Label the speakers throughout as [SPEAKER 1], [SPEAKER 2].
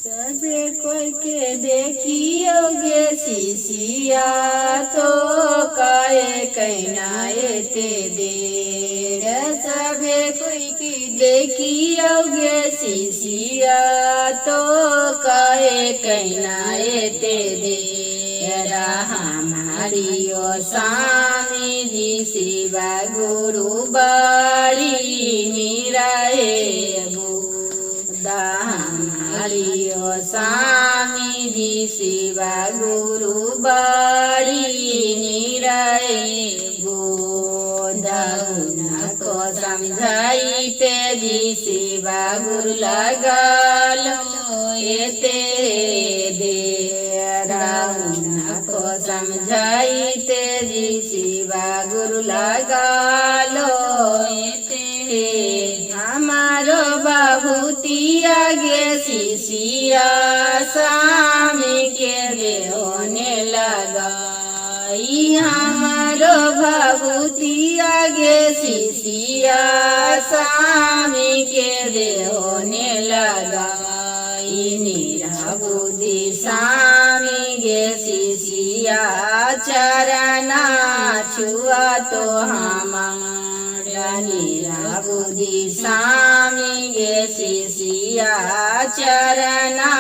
[SPEAKER 1] सबे कोई के देखियोगे शिशिया तो काए कहनाए ते देर। सबे कोई के देखियोगे शिशिया तो काए कहनाए ते देर। हमारी ओ स्वामी जी शिवा गुरु बड़ी मीराए हमारी ओ स्वामी जी शिवा गुरु बड़ी मीराए को समझाई ते जी शिवा गुरु लगा लो ये तेरे देरा। को समझाई ते जी शिवा गुरु लगा लो ये तेरे। हमारो बाबूतिया गे शिशिया स्वामी के देहोने लगाई। हमारो बाबूतिया गे शिशिया स्वामी के देहोने लगाई। मेरा बुद्धि स्वामी गे शिशिया चरना छुआ तो हमारा। मेरा बुद्धि स्वामी गे शिशिया चरना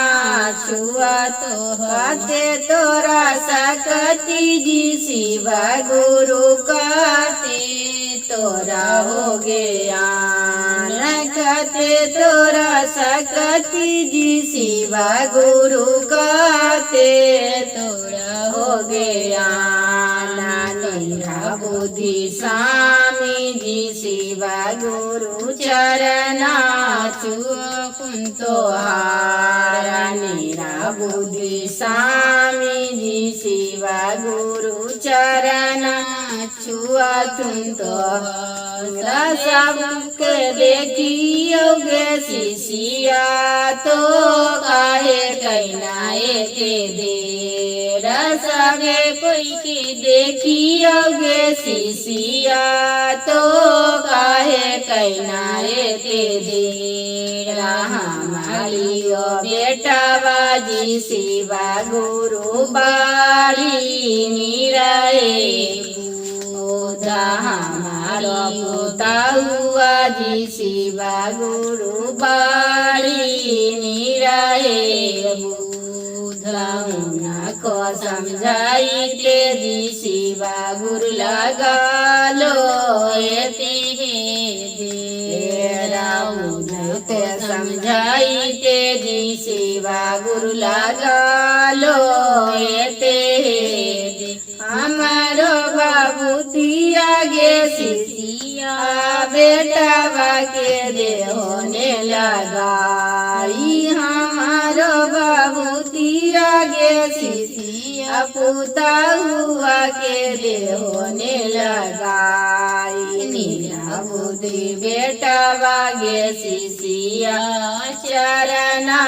[SPEAKER 1] छुआ तो कहते तोरा सकती जी शिवा गुरु कहते तोरा हो गया। कहते तोरा सकती जी शिवा गुरु कहते तोरा हो गया। मेरा बुद्धि स्वामी जी शिवा गुरु चरना छुआ तो हारा। मेरा बुद्धि स्वामी जी शिवा गुरु चरना छुआ तुम तो सबके देखियोगे शिशिया तो काहे कहनाए ते देर। सबे कोई के देखियोगे शिशिया तो काहे कहनाए ते देर। हमारी ओ बेटा बाजी शिवा गुरु बाड़ी मीराए हमारो पोता हुआ जी शिवा गुरु बाड़ी मीराए बुधना को समझाई ते जी शिवा गुरु लगा लो ये तेरा। ते समझाई ते जी शिवा गुरु लगा लो ये तेरे। हमारो बाबूतिया गे शिशिया बेटा बाके देहोने लगाई। हमारो बाबूतिया गे शिशिया पुता हुआ के देहोने लगाई। मेरा बुद्धि बेटा बागे शिशिया चरना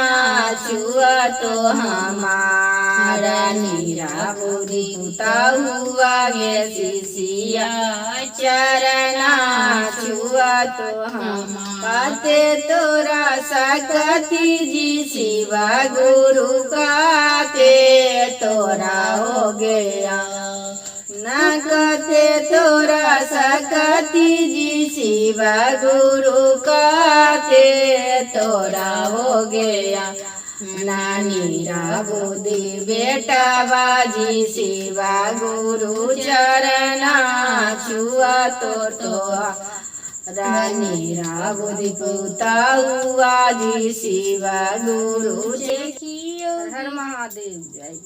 [SPEAKER 1] छुआ तो हमारा। मेरा बुद्धि पुता हुआ गे शिशिया चरना छुआ तो हम। कहते तोरा सकती जी शिवा गुरु कहते तोरा हो गया। न कहते तोरा सकती जी शिवा गुरु कहते तोरा हो गया। मेरा बुद्धि बेटा बाजी शिवा गुरु चरना छुआ तो मेरा बुद्धि पुता हुआ जी शिवा गुरु देखियो। हर महादेव जय।